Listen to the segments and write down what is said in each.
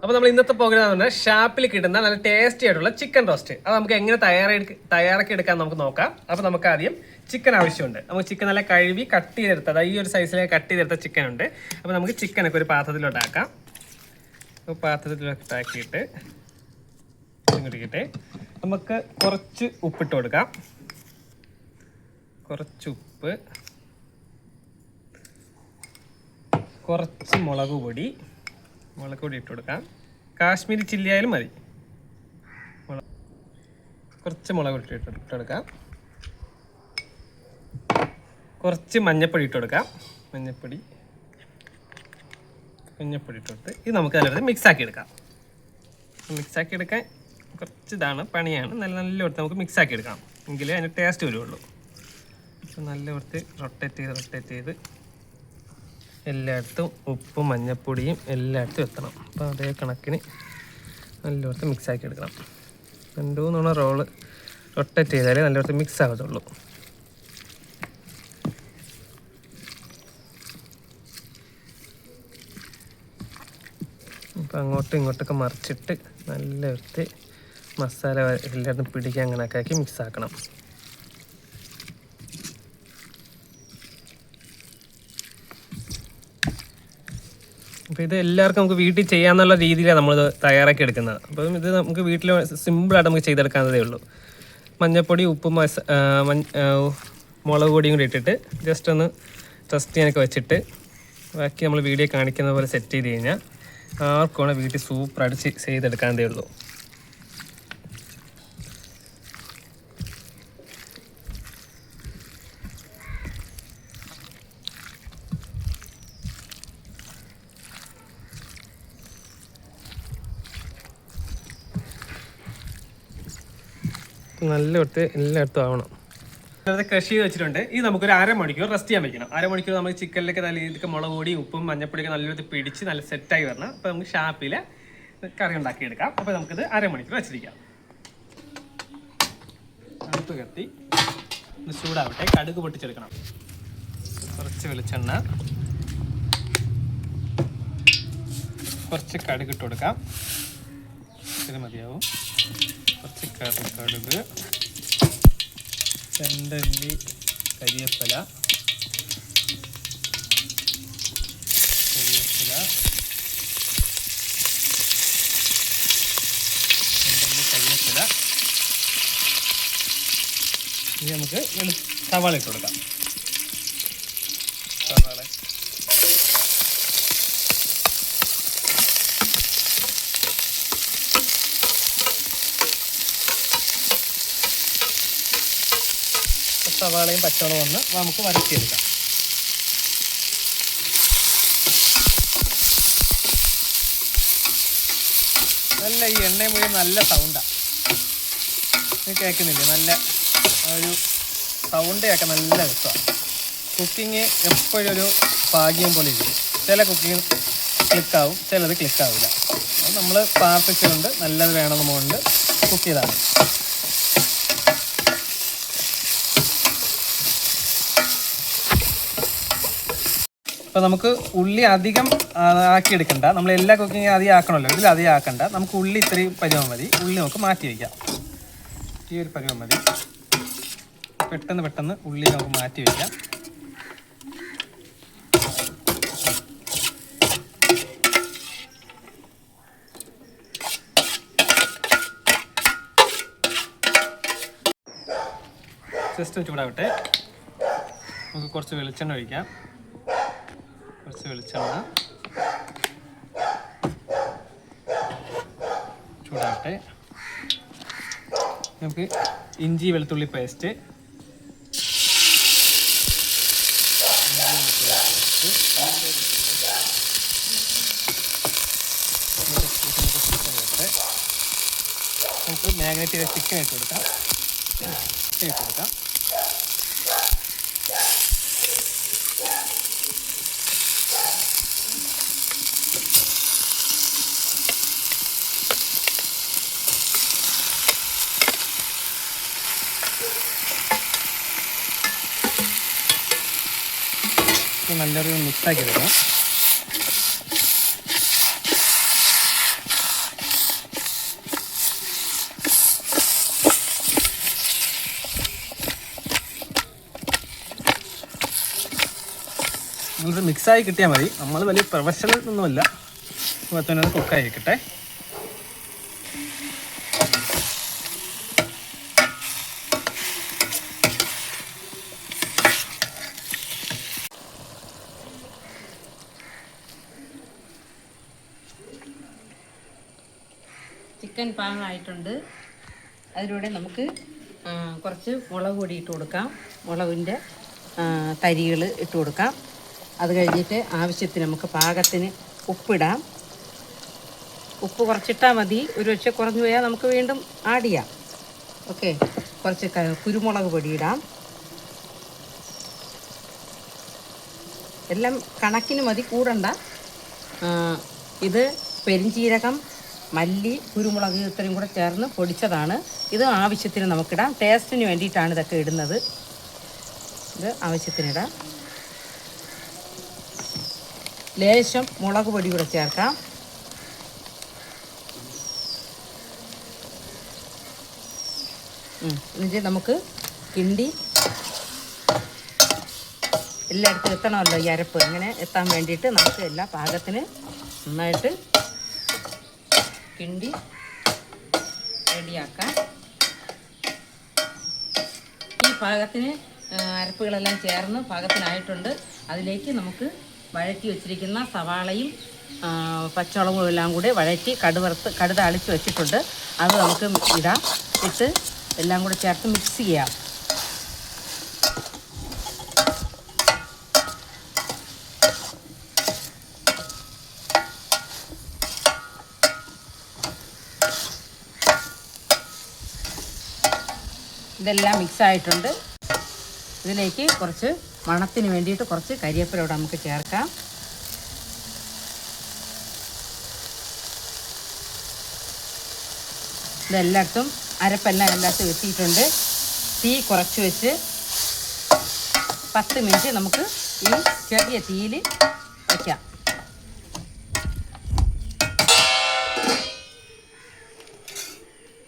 അപ്പോൾ നമ്മൾ ഇന്നത്തെ പ്രോഗ്രാം എന്ന് പറഞ്ഞാൽ ഷാപ്പിൽ കിട്ടുന്ന നല്ല ടേസ്റ്റി ആയിട്ടുള്ള ചിക്കൻ റോസ്റ്റ്. അത് നമുക്ക് എങ്ങനെ തയ്യാറാക്കി എടുക്കാൻ നമുക്ക് നോക്കാം. അപ്പോൾ നമുക്ക് ആദ്യം ചിക്കൻ ആവശ്യമുണ്ട്. നമുക്ക് ചിക്കൻ നല്ല കഴുകി കട്ട് ചെയ്തെടുത്തത് ഈ ഒരു സൈസിലേക്ക് കട്ട് ചെയ്തെടുത്ത ചിക്കൻ ഉണ്ട്. അപ്പോൾ നമുക്ക് ചിക്കനൊക്കെ ഒരു പാത്രത്തിലോട്ടാക്കാം. അപ്പോൾ പാത്രത്തിലോട്ടാക്കിയിട്ട് ഇങ്ങോട്ടേക്കിട്ട് നമുക്ക് കുറച്ച് ഉപ്പിട്ട് കൊടുക്കാം. കുറച്ച് ഉപ്പ്, കുറച്ച് മുളക് പൊടി ഇട്ട് കൊടുക്കാം. കാശ്മീരി ചില്ലി ആയാലും മതി. കുറച്ച് മുളക് പൊടി ഇട്ട് കൊടുക്കാം. കുറച്ച് മഞ്ഞൾപ്പൊടി ഇട്ട് കൊടുക്കാം. മഞ്ഞൾപ്പൊടി ഇട്ട് കൊടുത്ത് ഇത് നമുക്ക് നല്ലത് മിക്സാക്കി എടുക്കാം. മിക്സാക്കി എടുക്കാൻ കുറച്ച് ഇതാണ്, പണിയാണ്. നല്ല കൊടുത്ത് നമുക്ക് മിക്സാക്കി എടുക്കാം, എങ്കിലേ അതിന് ടേസ്റ്റ് വരുള്ളൂ. അപ്പോൾ നല്ല കൊടുത്ത് റൊട്ടേറ്റ് ചെയ്ത് എല്ലായിടത്തും ഉപ്പും മഞ്ഞൾപ്പൊടിയും എല്ലായിടത്തും എത്തണം. അപ്പോൾ അതേ കണക്കിന് നല്ലോടത്ത് മിക്സാക്കി എടുക്കണം. 2-3 റോള് റൊട്ടേറ്റ് ചെയ്താലേ നല്ലോടത്ത് മിക്സ് ആകത്തുള്ളൂ. അപ്പോൾ അങ്ങോട്ടും ഇങ്ങോട്ടൊക്കെ മറിച്ചിട്ട് നല്ലോടത്ത് മസാല എല്ലായിടത്തും പിടിക്കാൻ അങ്ങനെയൊക്കെ ആക്കി മിക്സ് ആക്കണം. അപ്പോൾ ഇത് എല്ലാവർക്കും നമുക്ക് വീട്ടിൽ ചെയ്യാമെന്നുള്ള രീതിയിലാണ് നമ്മളിത് തയ്യാറാക്കി എടുക്കുന്നത്. അപ്പം ഇത് നമുക്ക് വീട്ടിൽ സിമ്പിളായിട്ട് നമുക്ക് ചെയ്തെടുക്കാവുന്നതേ ഉള്ളൂ. മഞ്ഞൾപ്പൊടി, ഉപ്പും മുളക് പൊടിയും കൂടി ഇട്ടിട്ട് ജസ്റ്റ് ഒന്ന് റെസ്റ്റ് ചെയ്യാനൊക്കെ വെച്ചിട്ട് ബാക്കി നമ്മൾ വീഡിയോ കാണിക്കുന്ന പോലെ സെറ്റ് ചെയ്ത് കഴിഞ്ഞാൽ ആർക്കാണ് വീട്ടിൽ സൂപ്പറായിട്ട് ചെയ്തെടുക്കാവുന്നതേ ഉള്ളൂ. നല്ല കൊടുത്ത് എല്ലായിടത്തും ആവണം. അത് ക്രഷ് ചെയ്ത് വെച്ചിട്ടുണ്ട്. ഇത് നമുക്കൊരു അരമണിക്കൂർ റെസ്റ്റ് ചെയ്യാൻ വെക്കണം. അരമണിക്കൂർ നമുക്ക് ചിക്കനിലേക്ക് നല്ല ഇതൊക്കെ മുളക് പൊടി, ഉപ്പും മഞ്ഞപ്പൊടിയൊക്കെ നല്ലൊരു പിടിച്ച് നല്ല സെറ്റായി വരണം. അപ്പോൾ നമുക്ക് ഷാപ്പിൽ കറി ഉണ്ടാക്കിയെടുക്കാം. അപ്പോൾ നമുക്കിത് അരമണിക്കൂർ വെച്ചിരിക്കാം. അടുപ്പ് കത്തി ഒന്ന് ചൂടാവട്ടെ. കടുക് പൊട്ടിച്ചെടുക്കണം. കുറച്ച് വെളിച്ചെണ്ണ, കുറച്ച് കടുക് ഇട്ട് കൊടുക്കാം. ഇത് മതിയാവും. കുറച്ച് കടുക്, 2 അല്ലി കരിവേപ്പില, 2 അല്ലി കരിവേപ്പില. ഇനി നമുക്ക് സവാള ഇട്ട് കൊടുക്കാം. സവാളയും പച്ചമുളകും ഒന്ന് നമുക്ക് വരട്ടിയെടുക്കാം. നല്ല ഈ എണ്ണയും മുഴുവൻ നല്ല സൗണ്ടാണ്. കേൾക്കുന്നില്ലേ? നല്ല ഒരു സൗണ്ട് കേൾക്കാൻ നല്ല രസമാണ്. കുക്കിങ് എപ്പോഴും ഒരു ഭാഗ്യം പോലെ ഇരിക്കും. ചില കുക്കിങ് ക്ലിക്കാവും, ചിലത് ക്ലിക്കാവില്ല. അത് നമ്മൾ പ്രാർത്ഥിച്ചുകൊണ്ട് നല്ലത് വേണമെന്നുകൊണ്ട് കുക്ക് ചെയ്താണ്. അപ്പോൾ നമുക്ക് ഉള്ളി അധികം ആക്കിയെടുക്കണ്ട. നമ്മൾ എല്ലാ കുക്കിങ്ങും അധികം ആക്കണമല്ലോ, ഇതിൽ അധികം ആക്കണ്ട. നമുക്ക് ഉള്ളി ഇത്രയും പരുവം മതി. ഉള്ളി നമുക്ക് മാറ്റി വയ്ക്കാം. ഈ ഒരു പരുവം മതി. പെട്ടെന്ന് ഉള്ളി നമുക്ക് മാറ്റി വയ്ക്കാം. ജസ്റ്റ് ചൂടാവട്ടെ. നമുക്ക് കുറച്ച് വെളിച്ചെണ്ണ ഒഴിക്കാം. കുറച്ച് വെളിച്ചെണ്ണ ചൂടാവട്ടെ. നമുക്ക് ഇഞ്ചി വെളുത്തുള്ളി പേസ്റ്റ്, നമുക്ക് മാഗ്നേറ്റ് ചെയ്ത ചിക്കൻ ഇട്ട് കൊടുക്കാം. നല്ലൊരു മിക്സാക്കി എടുക്കാം. നമ്മളിത് മിക്സായി കിട്ടിയാൽ മതി. നമ്മൾ വലിയ പ്രൊഫഷണൽ ഒന്നുമില്ല. തന്നെ കുക്കായിരിക്കട്ടെ. ചിക്കൻ പാകമായിട്ടുണ്ട്. അതിലൂടെ നമുക്ക് കുറച്ച് മുളക് പൊടി ഇട്ട് കൊടുക്കാം. മുളകിൻ്റെ തരികൾ ഇട്ട് കൊടുക്കാം. അത് കഴിഞ്ഞിട്ട് ആവശ്യത്തിന് നമുക്ക് പാകത്തിന് ഉപ്പിടാം. ഉപ്പ് കുറച്ചിട്ടാൽ മതി. ഒരു പക്ഷേ കുറഞ്ഞു പോയാൽ നമുക്ക് വീണ്ടും ആഡ് ചെയ്യാം. ഓക്കെ. കുറച്ച് കുരുമുളക് പൊടി ഇടാം. എല്ലാം കണക്കിന് മതി, കൂടണ്ട. ഇത് പെരിഞ്ചീരകം, മല്ലി, കുരുമുളക് ഇത്രയും കൂടെ ചേർന്ന് പൊടിച്ചതാണ്. ഇത് ആവശ്യത്തിന് നമുക്കിടാം. ടേസ്റ്റിന് വേണ്ടിയിട്ടാണ് ഇതൊക്കെ ഇടുന്നത്. ഇത് ആവശ്യത്തിനിടാം. ലേശം മുളക് പൊടി കൂടെ ചേർക്കാം. എന്നിട്ട് നമുക്ക് കിണ്ടി എല്ലായിടത്തും എത്തണമല്ലോ ഈ അരപ്പ്. ഇങ്ങനെ എത്താൻ വേണ്ടിയിട്ട് നമുക്ക് എല്ലാ പാകത്തിന് നന്നായിട്ട് കിണ്ടി റെഡിയാക്കാം. ഈ പാകത്തിന് അരപ്പുകളെല്ലാം ചേർന്ന് പാകത്തിനായിട്ടുണ്ട്. അതിലേക്ക് നമുക്ക് വഴറ്റി വെച്ചിരിക്കുന്ന സവാളയും പച്ചമുളകും എല്ലാം കൂടി വഴറ്റി കടുക് അളിച്ച് വെച്ചിട്ടുണ്ട്. അത് നമുക്ക് ഇടാം. ഇട്ട് എല്ലാം കൂടി ചേർത്ത് മിക്സ് ചെയ്യാം. ഇതെല്ലാം മിക്സായിട്ടുണ്ട്. ഇതിലേക്ക് കുറച്ച് മണത്തിന് വേണ്ടിയിട്ട് കുറച്ച് കരിവേപ്പില ഇവിടെ നമുക്ക് ചേർക്കാം. ഇതെല്ലായിടത്തും അരപ്പെല്ലാം എല്ലായിടത്തും എത്തിയിട്ടുണ്ട്. തീ കുറച്ച് വെച്ച് 10 മിനിറ്റ് നമുക്ക് ഈ ചെറിയ തീയിൽ വയ്ക്കാം.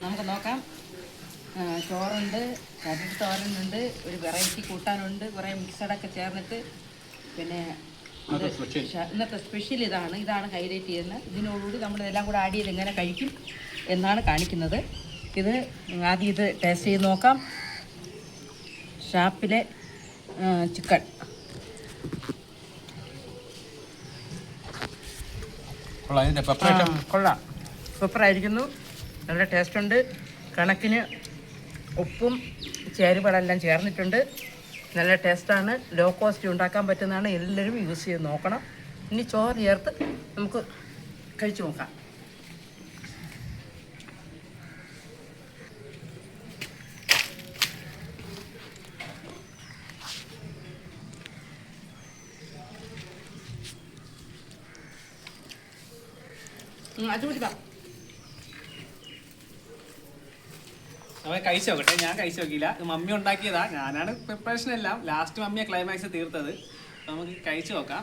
നമുക്ക് നോക്കാം. ചോറുണ്ട്, കരട് തോരനുണ്ട്, ഒരു വെറൈറ്റി കൂട്ടാനുണ്ട്, കുറേ മിക്സഡൊക്കെ ചേർന്നിട്ട്. പിന്നെ ഇന്നത്തെ സ്പെഷ്യൽ ഇതാണ് ഹൈലൈറ്റ് ചെയ്യുന്നത്. ഇതിനോടുകൂടി നമ്മളിതെല്ലാം കൂടെ ആഡ് ചെയ്ത് എങ്ങനെ കഴിക്കും എന്നാണ് കാണിക്കുന്നത്. ഇത് ആദ്യം ഇത് ടേസ്റ്റ് ചെയ്ത് നോക്കാം. ഷാപ്പിലെ ചിക്കൻ കൊള്ളാം, സൂപ്പറായിരിക്കുന്നു. നല്ല ടേസ്റ്റുണ്ട്. കണക്കിന് ഉപ്പും ചേരുവകളെല്ലാം ചേർന്നിട്ടുണ്ട്. നല്ല ടേസ്റ്റാണ്. ലോ കോസ്റ്റ് ഉണ്ടാക്കാൻ പറ്റുന്നതാണ്. എല്ലാവരും യൂസ് ചെയ്ത് നോക്കണം. ഇനി ചോറ് ചേർത്ത് നമുക്ക് കഴിച്ചു നോക്കാം. അടിപൊളിതാ. അവൻ കഴിച്ചു നോക്കട്ടെ. ഞാൻ കഴിച്ചു നോക്കിയില്ല. മമ്മി ഉണ്ടാക്കിയതാ. ഞാനാണ് പ്രിപ്പറേഷൻ എല്ലാം. ലാസ്റ്റ് മമ്മിയെ ക്ലൈമാക്സ് തീർത്തത്. നമുക്ക് കഴിച്ചു നോക്കാം.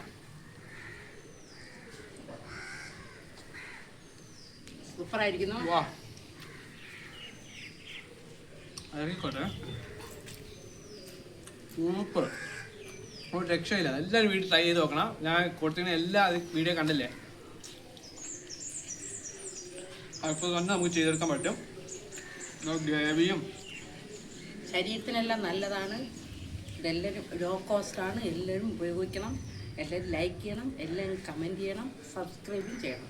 സൂപ്പറായിരിക്കുന്നു. അറിയിക്കോട്ടെ. സൂപ്പർ. ഒരു രക്ഷയില്ല. എല്ലാവരും വീട്ടിൽ ട്രൈ ചെയ്ത് നോക്കണം. ഞാൻ കൊടുത്തിരുന്ന എല്ലാ വീഡിയോ കണ്ടില്ലേ, അപ്പോൾ തന്നെ നമുക്ക് ചെയ്തെടുക്കാൻ പറ്റും. ഗ്രേവിയും ശരീരത്തിനെല്ലാം നല്ലതാണ്. ഇതെല്ലാവരും ലോ കോസ്റ്റാണ്. എല്ലാവരും ഉപയോഗിക്കണം. എല്ലാവരും ലൈക്ക് ചെയ്യണം. എല്ലാവരും കമൻറ്റ് ചെയ്യണം. സബ്സ്ക്രൈബും ചെയ്യണം.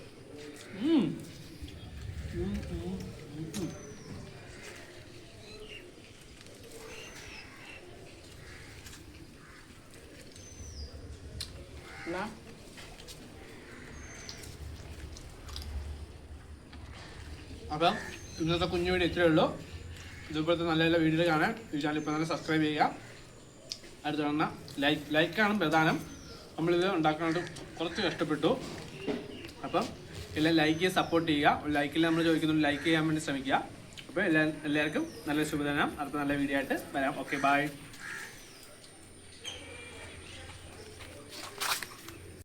അപ്പം ഇന്നത്തെ കുഞ്ഞു വീഡിയോ ഇത്രയേ ഉള്ളൂ. ഇതുപോലത്തെ നല്ല നല്ല വീഡിയോ കാണാൻ ഈ ചാനൽ ഇപ്പോൾ തന്നെ സബ്സ്ക്രൈബ് ചെയ്യുക. അടുത്ത് കാണുന്ന ലൈക്കാണ് പ്രധാനം. നമ്മളിത് ഉണ്ടാക്കാനായിട്ട് കുറച്ച് കഷ്ടപ്പെട്ടു. അപ്പം എല്ലാം ലൈക്ക് ചെയ്ത് സപ്പോർട്ട് ചെയ്യുക. ലൈക്കിൽ നമ്മൾ ചോദിക്കുന്നുണ്ട്, ലൈക്ക് ചെയ്യാൻ വേണ്ടി ശ്രമിക്കുക. അപ്പോൾ എല്ലാവർക്കും നല്ലൊരു ശുഭദിനം. അടുത്ത നല്ല വീഡിയോ ആയിട്ട് വരാം. Okay, by.